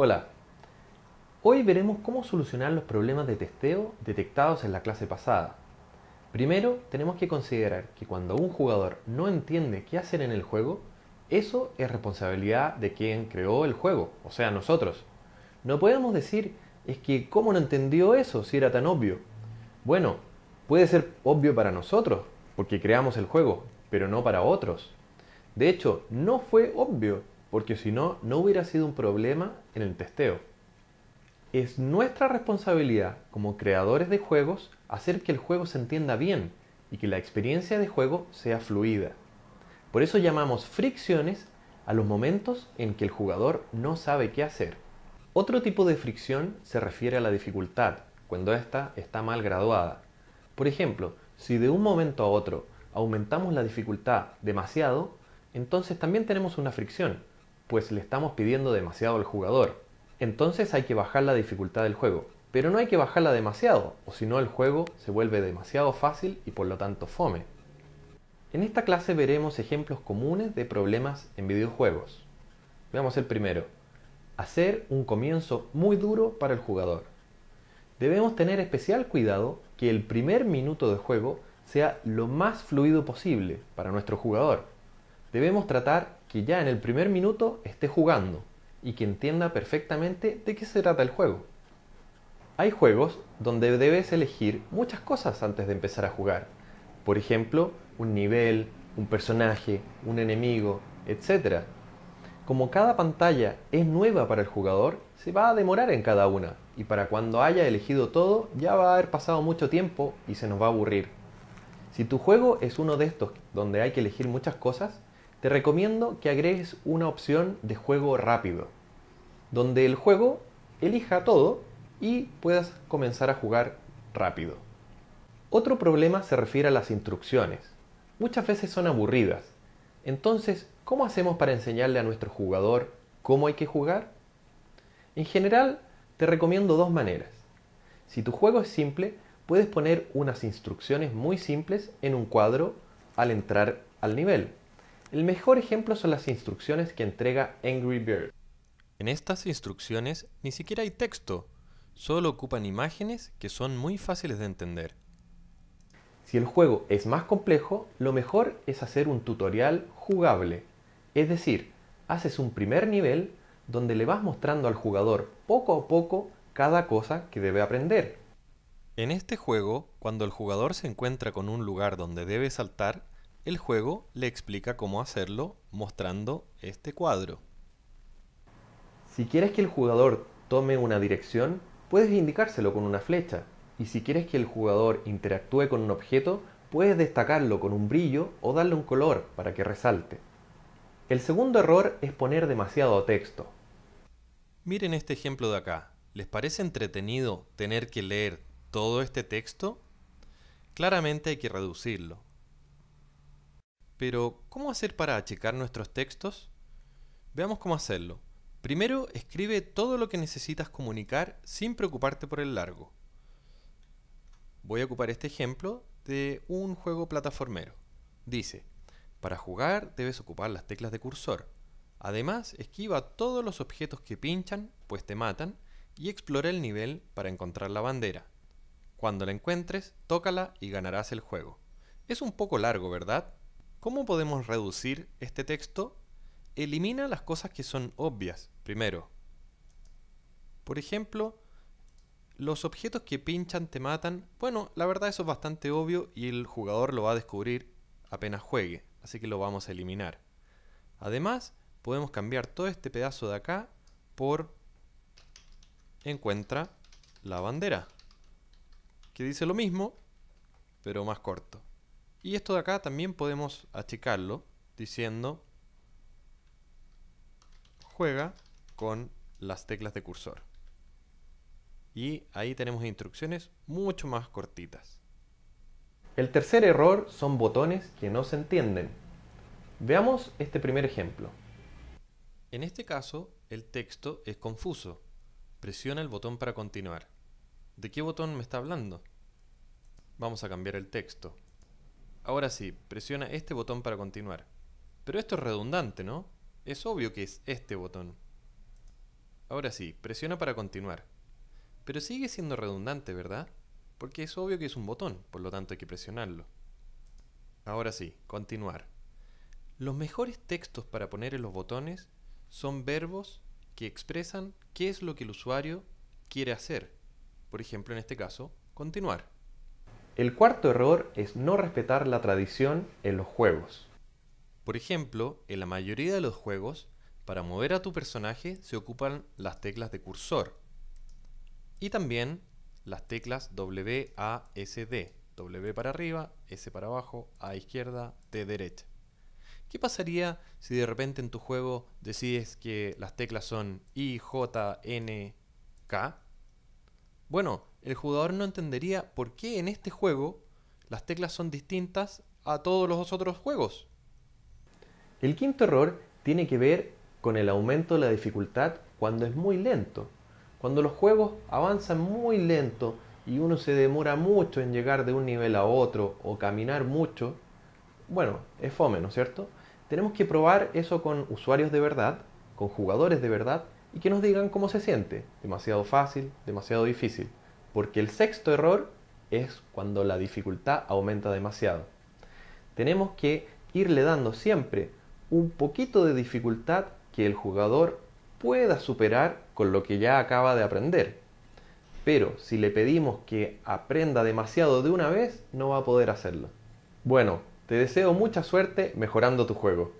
Hola, hoy veremos cómo solucionar los problemas de testeo detectados en la clase pasada. Primero, tenemos que considerar que cuando un jugador no entiende qué hacer en el juego, eso es responsabilidad de quien creó el juego, o sea, nosotros. No podemos decir, es que ¿cómo no entendió eso si era tan obvio? Bueno, puede ser obvio para nosotros, porque creamos el juego, pero no para otros. De hecho, no fue obvio, porque si no, no hubiera sido un problema en el testeo. Es nuestra responsabilidad como creadores de juegos hacer que el juego se entienda bien y que la experiencia de juego sea fluida. Por eso llamamos fricciones a los momentos en que el jugador no sabe qué hacer. Otro tipo de fricción se refiere a la dificultad, cuando ésta está mal graduada. Por ejemplo, si de un momento a otro aumentamos la dificultad demasiado, entonces también tenemos una fricción, pues le estamos pidiendo demasiado al jugador. Entonces hay que bajar la dificultad del juego, pero no hay que bajarla demasiado, o si no el juego se vuelve demasiado fácil y por lo tanto fome. En esta clase veremos ejemplos comunes de problemas en videojuegos. Veamos el primero. Hacer un comienzo muy duro para el jugador. Debemos tener especial cuidado que el primer minuto de juego sea lo más fluido posible para nuestro jugador. Debemos tratar que ya en el primer minuto esté jugando y que entienda perfectamente de qué se trata el juego. Hay juegos donde debes elegir muchas cosas antes de empezar a jugar. Por ejemplo, un nivel, un personaje, un enemigo, etc. Como cada pantalla es nueva para el jugador, se va a demorar en cada una, y para cuando haya elegido todo ya va a haber pasado mucho tiempo y se nos va a aburrir. Si tu juego es uno de estos donde hay que elegir muchas cosas, te recomiendo que agregues una opción de juego rápido, donde el juego elija todo y puedas comenzar a jugar rápido. Otro problema se refiere a las instrucciones. Muchas veces son aburridas. Entonces, ¿cómo hacemos para enseñarle a nuestro jugador cómo hay que jugar? En general, te recomiendo dos maneras. Si tu juego es simple, puedes poner unas instrucciones muy simples en un cuadro al entrar al nivel. El mejor ejemplo son las instrucciones que entrega Angry Birds. En estas instrucciones ni siquiera hay texto, solo ocupan imágenes que son muy fáciles de entender. Si el juego es más complejo, lo mejor es hacer un tutorial jugable. Es decir, haces un primer nivel donde le vas mostrando al jugador poco a poco cada cosa que debe aprender. En este juego, cuando el jugador se encuentra con un lugar donde debe saltar, el juego le explica cómo hacerlo mostrando este cuadro. Si quieres que el jugador tome una dirección, puedes indicárselo con una flecha. Y si quieres que el jugador interactúe con un objeto, puedes destacarlo con un brillo o darle un color para que resalte. El segundo error es poner demasiado texto. Miren este ejemplo de acá. ¿Les parece entretenido tener que leer todo este texto? Claramente hay que reducirlo. Pero, ¿cómo hacer para achicar nuestros textos? Veamos cómo hacerlo. Primero, escribe todo lo que necesitas comunicar sin preocuparte por el largo. Voy a ocupar este ejemplo de un juego plataformero. Dice, para jugar debes ocupar las teclas de cursor. Además, esquiva todos los objetos que pinchan, pues te matan, y explora el nivel para encontrar la bandera. Cuando la encuentres, tócala y ganarás el juego. Es un poco largo, ¿verdad? ¿Cómo podemos reducir este texto? Elimina las cosas que son obvias, primero. Por ejemplo, los objetos que pinchan te matan. Bueno, la verdad eso es bastante obvio y el jugador lo va a descubrir apenas juegue, así que lo vamos a eliminar. Además, podemos cambiar todo este pedazo de acá por encuentra la bandera, que dice lo mismo, pero más corto. Y esto de acá también podemos achicarlo diciendo juega con las teclas de cursor. Y ahí tenemos instrucciones mucho más cortitas. El tercer error son botones que no se entienden. Veamos este primer ejemplo. En este caso, el texto es confuso. Presiona el botón para continuar. ¿De qué botón me está hablando? Vamos a cambiar el texto. Ahora sí, presiona este botón para continuar. Pero esto es redundante, ¿no? Es obvio que es este botón. Ahora sí, presiona para continuar. Pero sigue siendo redundante, ¿verdad? Porque es obvio que es un botón, por lo tanto hay que presionarlo. Ahora sí, continuar. Los mejores textos para poner en los botones son verbos que expresan qué es lo que el usuario quiere hacer. Por ejemplo, en este caso, continuar. El cuarto error es no respetar la tradición en los juegos. Por ejemplo, en la mayoría de los juegos, para mover a tu personaje se ocupan las teclas de cursor y también las teclas W, A, S, D. W para arriba, S para abajo, A izquierda, D derecha. ¿Qué pasaría si de repente en tu juego decides que las teclas son I, J, N, K? Bueno, el jugador no entendería por qué en este juego las teclas son distintas a todos los otros juegos. El quinto error tiene que ver con el aumento de la dificultad cuando es muy lento. Cuando los juegos avanzan muy lento y uno se demora mucho en llegar de un nivel a otro o caminar mucho, bueno, es fome, ¿no es cierto? Tenemos que probar eso con usuarios de verdad, con jugadores de verdad, y que nos digan cómo se siente. Demasiado fácil, demasiado difícil. Porque el sexto error es cuando la dificultad aumenta demasiado. Tenemos que irle dando siempre un poquito de dificultad que el jugador pueda superar con lo que ya acaba de aprender. Pero si le pedimos que aprenda demasiado de una vez, no va a poder hacerlo. Bueno, te deseo mucha suerte mejorando tu juego.